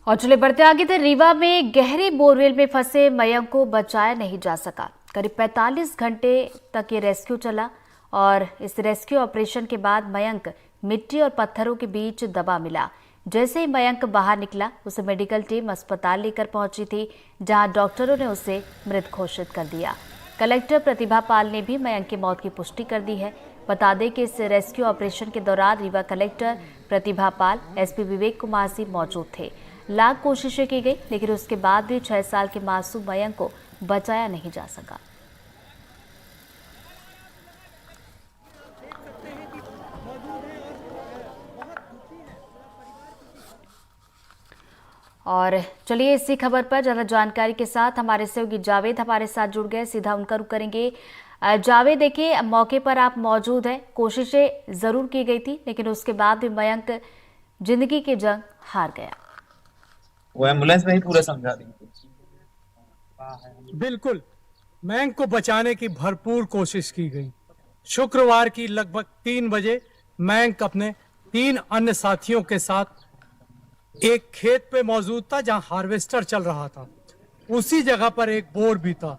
और चले बढ़ते आगे थे। रीवा में गहरे बोरवेल में फंसे मयंक को बचाया नहीं जा सका। करीब 45 घंटे तक ये रेस्क्यू चला और इस रेस्क्यू ऑपरेशन के बाद मयंक मिट्टी और पत्थरों के बीच दबा मिला। जैसे ही मयंक बाहर निकला, उसे मेडिकल टीम अस्पताल लेकर पहुंची थी, जहां डॉक्टरों ने उसे मृत घोषित कर दिया। कलेक्टर प्रतिभा पाल ने भी मयंक की मौत की पुष्टि कर दी है। बता दें कि इस रेस्क्यू ऑपरेशन के दौरान रीवा कलेक्टर प्रतिभा पाल, एसपी विवेक कुमार सिंह मौजूद थे। लाख कोशिशें की गई, लेकिन उसके बाद भी 6 साल के मासूम मयंक को बचाया नहीं जा सका। और चलिए इसी खबर पर ज्यादा जानकारी के साथ हमारे सहयोगी जावेद हमारे साथ जुड़ गए। सीधा उनका रुख करेंगे। जावेद, देखिए मौके पर आप मौजूद हैं। कोशिशें जरूर की गई थी, लेकिन उसके बाद भी मयंक जिंदगी की जंग हार गया। वो एम्बुलेंस में ही पूरा समझा दी। बिल्कुल, मयंक को बचाने की भरपूर कोशिश की गई। शुक्रवार की लगभग 3 बजे मयंक अपने 3 अन्य साथियों के साथ एक खेत पे मौजूद था, जहां हार्वेस्टर चल रहा था। उसी जगह पर एक बोर भी था।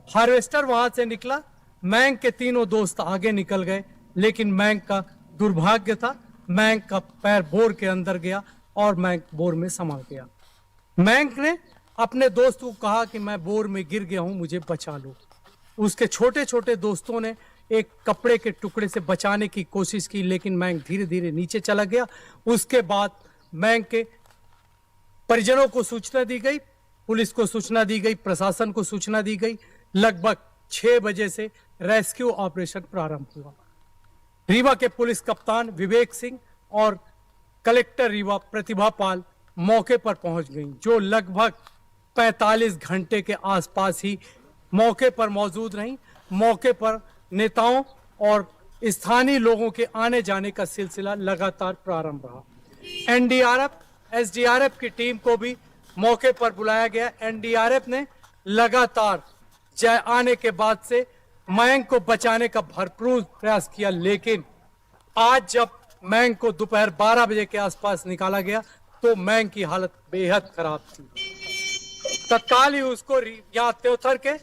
हार्वेस्टर वहां से निकला, मयंक के तीनों दोस्त आगे निकल गए, लेकिन मयंक का दुर्भाग्य था, मयंक का पैर बोर के अंदर गया और मयंक बोर में समा गया। मयंक ने अपने दोस्त को कहा कि मैं बोर में गिर गया हूं, मुझे बचा लो। उसके छोटे छोटे दोस्तों ने एक कपड़े के टुकड़े से बचाने की कोशिश की, लेकिन मयंक धीरे धीरे नीचे चला गया। उसके बाद मयंक के परिजनों को सूचना दी गई, पुलिस को सूचना दी गई, प्रशासन को सूचना दी गई। लगभग 6 बजे से रेस्क्यू ऑपरेशन प्रारंभ हुआ। रीवा के पुलिस कप्तान विवेक सिंह और कलेक्टर रीवा प्रतिभा पाल मौके पर पहुंच गई, जो लगभग 45 घंटे के आसपास ही मौके पर मौजूद रहीं। मौके पर नेताओं और स्थानीय लोगों के आने जाने का सिलसिला लगातार प्रारंभ रहा। एनडीआरएफ, एसडीआरएफ की टीम को भी मौके पर बुलाया गया। एनडीआरएफ ने लगातार आने के बाद से मयंक को बचाने का भरपूर प्रयास किया, लेकिन आज जब मयंक को दोपहर 12 बजे के आसपास निकाला गया तो मयंक की हालत बेहद खराब थी। तत्काल ही उसको यहाँ त्योथर के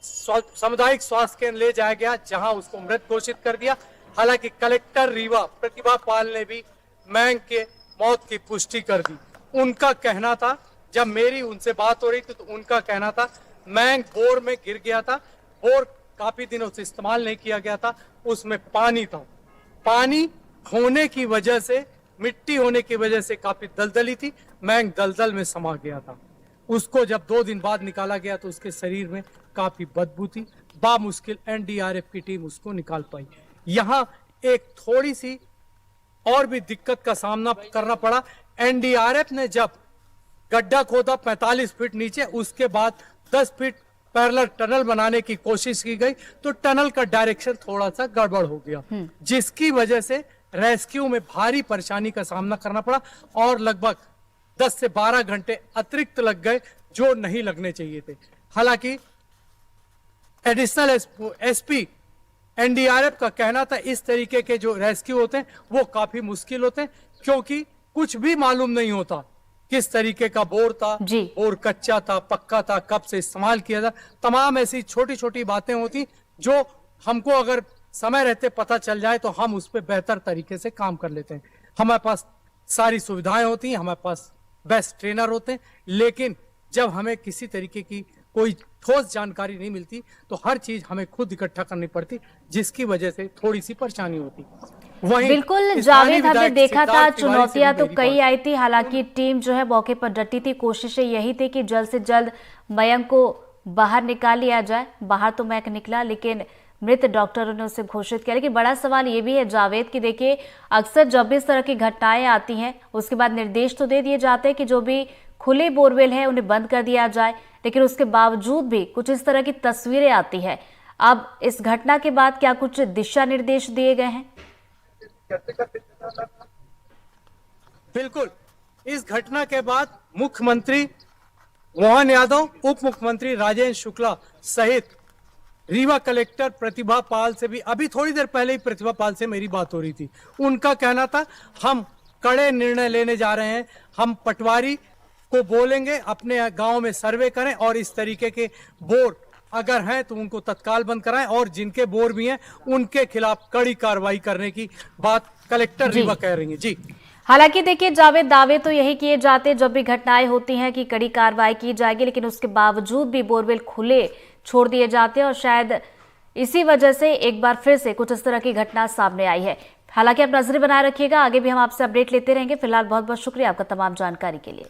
सामुदायिक स्वास्थ्य केंद्र ले जाया गया, जहां उसको मृत घोषित कर दिया। हालांकि कलेक्टर रीवा प्रतिभा पाल ने भी मयंक के मौत की पुष्टि कर दी। उनका कहना था, जब मेरी उनसे बात हो रही थी तो उनका कहना था मयंक बोर में गिर गया था। बोर काफी दिनों से इस्तेमाल नहीं किया गया था, उसमें पानी था। पानी होने की वजह से, मिट्टी होने की वजह से काफी दलदली थी, मयंक दलदल में समा गया था। उसको जब 2 दिन बाद निकाला गया तो उसके शरीर में काफी बदबू थी। बामुश्किल एनडीआरएफ की टीम उसको निकाल पाई। यहाँ एक थोड़ी सी और भी दिक्कत का सामना करना पड़ा। एनडीआरएफ ने जब गड्ढा खोदा 45 फीट नीचे, उसके बाद 10 फीट पैरेलल टनल बनाने की कोशिश की गई, तो टनल का डायरेक्शन थोड़ा सा गड़बड़ हो गया, जिसकी वजह से रेस्क्यू में भारी परेशानी का सामना करना पड़ा और लगभग 10 से 12 घंटे अतिरिक्त लग गए, जो नहीं लगने चाहिए थे। हालांकि एडिशनल एसपी एनडीआरएफ का कहना था इस तरीके के जो रेस्क्यू होते हैं वो काफी मुश्किल होते हैं, क्योंकि कुछ भी मालूम नहीं होता किस तरीके का बोर था, बोर कच्चा था, पक्का था, कब से इस्तेमाल किया था। तमाम ऐसी छोटी छोटी बातें होती जो हमको अगर समय रहते पता चल जाए तो हम उस पर बेहतर तरीके से काम कर लेते हैं। हमारे पास सारी सुविधाएं होती हैं, हमारे पास बेस्ट ट्रेनर होते हैं, लेकिन जब हमें किसी तरीके की कोई ठोस जानकारी नहीं मिलती तो हर चीज हमें खुद इकट्ठा करनी पड़ती, जिसकी वजह से थोड़ी सी परेशानी होती। बिल्कुल जावेद, हमने देखा था चुनौतियां तो कई आई थी, हालांकि टीम जो है मौके पर डटी थी। कोशिशें यही थी कि जल्द से जल्द मयंक को बाहर निकाल लिया जाए। बाहर तो मयंक निकला, लेकिन मृत डॉक्टरों ने उसे घोषित किया। लेकिन बड़ा सवाल ये भी है जावेद कि देखिए, अक्सर जब भी इस तरह की घटनाएं आती हैं उसके बाद निर्देश तो दे दिए जाते हैं कि जो भी खुले बोरवेल है उन्हें बंद कर दिया जाए, लेकिन उसके बावजूद भी कुछ इस तरह की तस्वीरें आती है। अब इस घटना के बाद क्या कुछ दिशा निर्देश दिए गए हैं? बिल्कुल, इस घटना के बाद मुख्यमंत्री मोहन यादव, उप मुख्यमंत्री राजेंद्र शुक्ला सहित रीवा कलेक्टर प्रतिभा पाल से भी अभी थोड़ी देर पहले ही प्रतिभा पाल से मेरी बात हो रही थी। उनका कहना था हम कड़े निर्णय लेने जा रहे हैं, हम पटवारी को बोलेंगे अपने गांव में सर्वे करें और इस तरीके के बोर अगर हैं तो उनको तत्काल बंद कराएं और जिनके बोर भी हैं उनके खिलाफ कड़ी कार्रवाई करने की बात कलेक्टर रीवा कह रही है। जी हालांकि देखिए जावेद, दावे तो यही किए जाते जब भी घटनाएं होती हैं कि कड़ी कार्रवाई की जाएगी, लेकिन उसके बावजूद भी बोरवेल खुले छोड़ दिए जाते हैं और शायद इसी वजह से एक बार फिर से कुछ इस तरह की घटना सामने आई है। हालांकि आप नजरें बनाए रखिएगा, आगे भी हम आपसे अपडेट लेते रहेंगे। फिलहाल बहुत बहुत शुक्रिया आपका तमाम जानकारी के लिए।